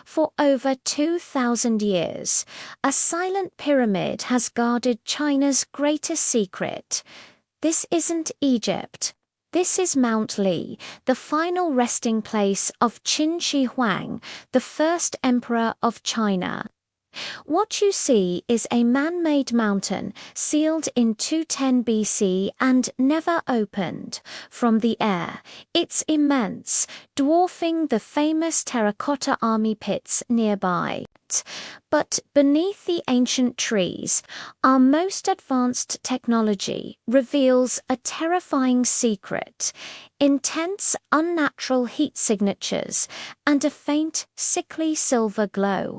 For over 2,000 years, a silent pyramid has guarded China's greatest secret. This isn't Egypt. This is Mount Li, the final resting place of Qin Shi Huang, the first emperor of China. What you see is a man-made mountain sealed in 210 BC and never opened. From the air, it's immense, dwarfing the famous Terracotta army pits nearby. But beneath the ancient trees, our most advanced technology reveals a terrifying secret: intense, unnatural heat signatures and a faint, sickly silver glow.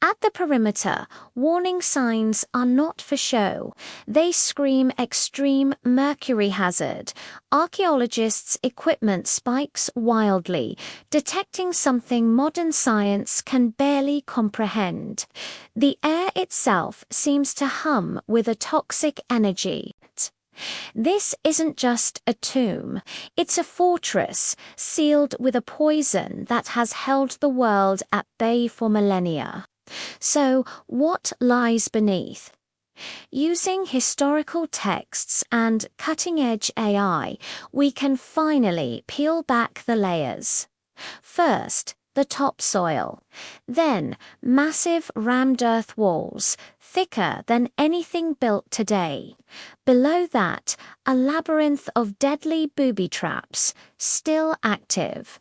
At the perimeter, warning signs are not for show. They scream extreme mercury hazard. Archaeologists' equipment spikes wildly, detecting something modern science can barely comprehend. The air itself seems to hum with a toxic energy. This isn't just a tomb, it's a fortress sealed with a poison that has held the world at bay for millennia. So, what lies beneath? Using historical texts and cutting-edge AI, we can finally peel back the layers. First, the topsoil. Then, massive rammed earth walls, thicker than anything built today. Below that, a labyrinth of deadly booby traps, still active.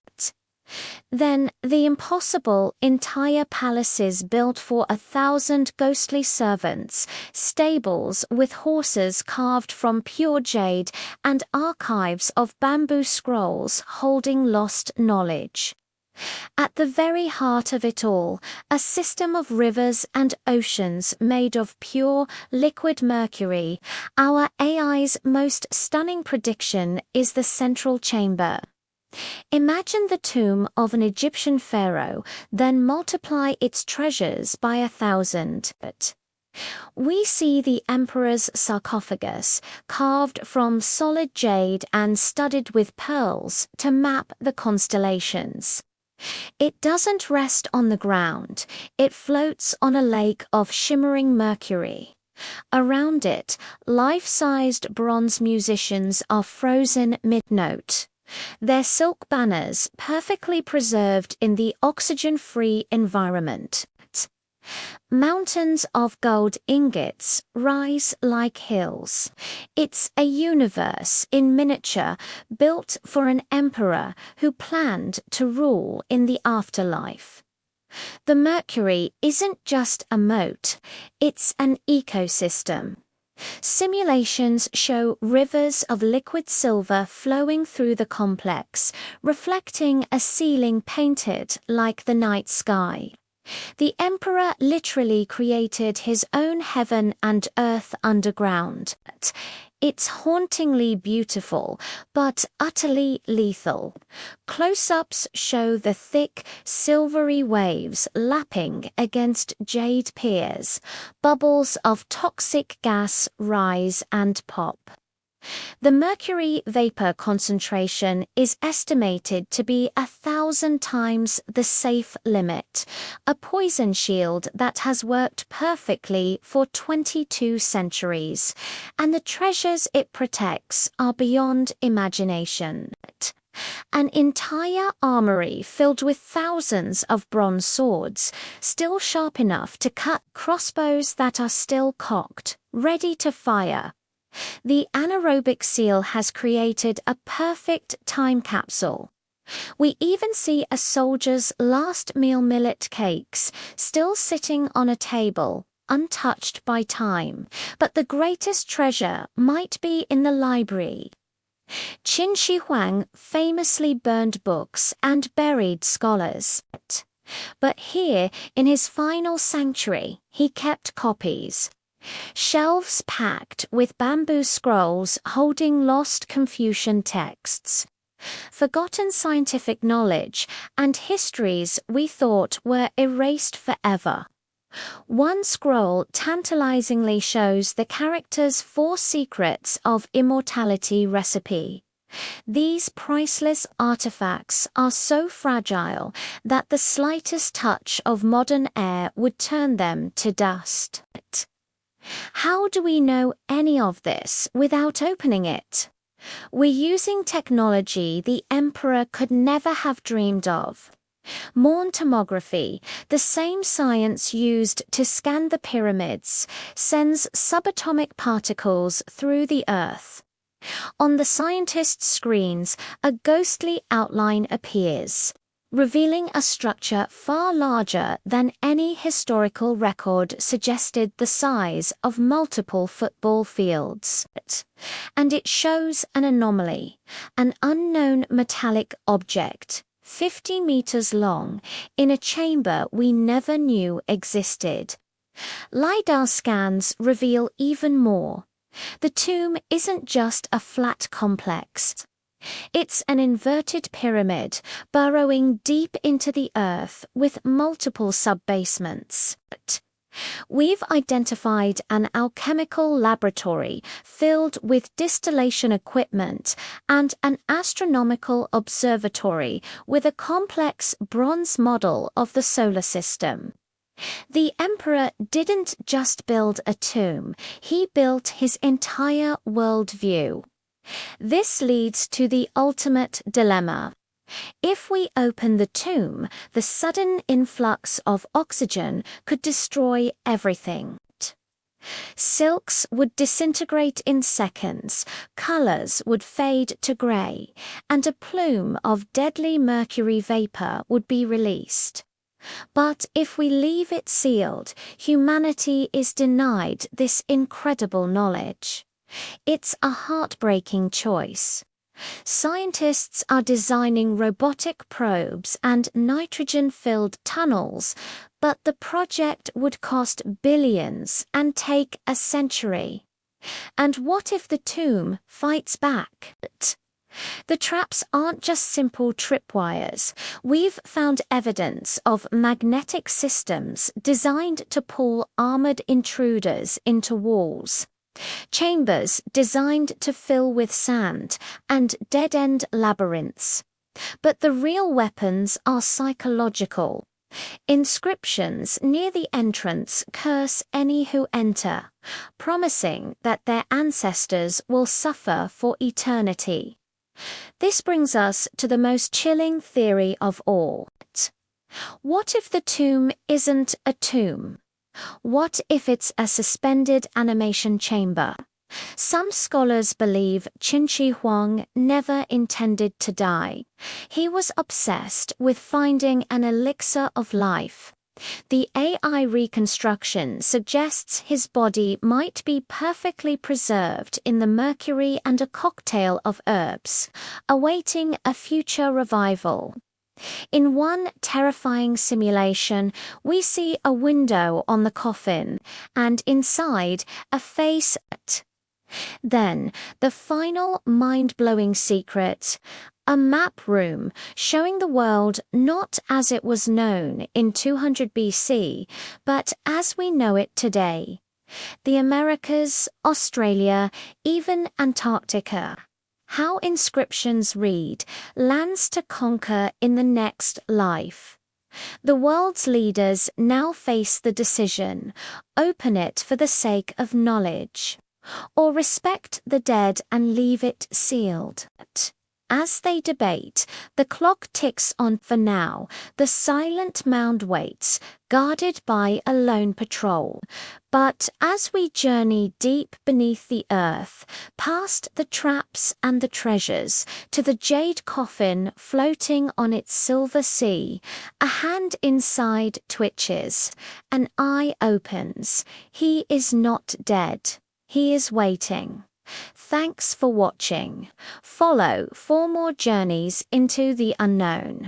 Then, the impossible entire palaces built for 1,000 ghostly servants, stables with horses carved from pure jade, and archives of bamboo scrolls holding lost knowledge. At the very heart of it all, a system of rivers and oceans made of pure, liquid mercury. Our AI's most stunning prediction is the central chamber. Imagine the tomb of an Egyptian pharaoh, then multiply its treasures by 1,000. We see the emperor's sarcophagus, carved from solid jade and studded with pearls to map the constellations. It doesn't rest on the ground, it floats on a lake of shimmering mercury. Around it, life-sized bronze musicians are frozen mid-note. Their silk banners perfectly preserved in the oxygen-free environment. Mountains of gold ingots rise like hills. It's a universe in miniature built for an emperor who planned to rule in the afterlife. The Mercury isn't just a moat, it's an ecosystem. Simulations show rivers of liquid silver flowing through the complex, reflecting a ceiling painted like the night sky. The emperor literally created his own heaven and earth underground. It's hauntingly beautiful, but utterly lethal. Close-ups show the thick, silvery waves lapping against jade piers. Bubbles of toxic gas rise and pop. The mercury vapor concentration is estimated to be 1,000 times the safe limit, a poison shield that has worked perfectly for 22 centuries, and the treasures it protects are beyond imagination. An entire armory filled with thousands of bronze swords, still sharp enough to cut crossbows that are still cocked, ready to fire. The anaerobic seal has created a perfect time capsule. We even see a soldier's last meal millet cakes still sitting on a table, untouched by time. But the greatest treasure might be in the library. Qin Shi Huang famously burned books and buried scholars. But here, in his final sanctuary, he kept copies. Shelves packed with bamboo scrolls holding lost Confucian texts. Forgotten scientific knowledge and histories we thought were erased forever. One scroll tantalizingly shows the character's 4 secrets of immortality recipe. These priceless artifacts are so fragile that the slightest touch of modern air would turn them to dust. How do we know any of this without opening it? We're using technology the emperor could never have dreamed of. Morn tomography, the same science used to scan the pyramids, sends subatomic particles through the earth. On the scientists' screens, a ghostly outline appears, revealing a structure far larger than any historical record suggested, the size of multiple football fields. And it shows an anomaly, an unknown metallic object, 50 meters long, in a chamber we never knew existed. LiDAR scans reveal even more. The tomb isn't just a flat complex. It's an inverted pyramid burrowing deep into the earth with multiple sub-basements. We've identified an alchemical laboratory filled with distillation equipment and an astronomical observatory with a complex bronze model of the solar system. The emperor didn't just build a tomb, he built his entire worldview. This leads to the ultimate dilemma. If we open the tomb, the sudden influx of oxygen could destroy everything. Silks would disintegrate in seconds, colors would fade to gray, and a plume of deadly mercury vapor would be released. But if we leave it sealed, humanity is denied this incredible knowledge. It's a heartbreaking choice. Scientists are designing robotic probes and nitrogen-filled tunnels, but the project would cost billions and take a century. And what if the tomb fights back? The traps aren't just simple tripwires. We've found evidence of magnetic systems designed to pull armored intruders into walls. Chambers designed to fill with sand, and dead-end labyrinths. But the real weapons are psychological. Inscriptions near the entrance curse any who enter, promising that their ancestors will suffer for eternity. This brings us to the most chilling theory of all. What if the tomb isn't a tomb? What if it's a suspended animation chamber? Some scholars believe Huang never intended to die. He was obsessed with finding an elixir of life. The AI reconstruction suggests his body might be perfectly preserved in the mercury and a cocktail of herbs, awaiting a future revival. In one terrifying simulation, we see a window on the coffin, and inside, a face. Then, the final mind-blowing secret, a map room showing the world not as it was known in 200 BC, but as we know it today. The Americas, Australia, even Antarctica. How inscriptions read, lands to conquer in the next life. The world's leaders now face the decision, open it for the sake of knowledge, or respect the dead and leave it sealed. As they debate, the clock ticks on. For now, the silent mound waits, guarded by a lone patrol. But as we journey deep beneath the earth, past the traps and the treasures, to the jade coffin floating on its silver sea, a hand inside twitches, an eye opens. He is not dead. He is waiting. Thanks for watching. Follow for more journeys into the unknown.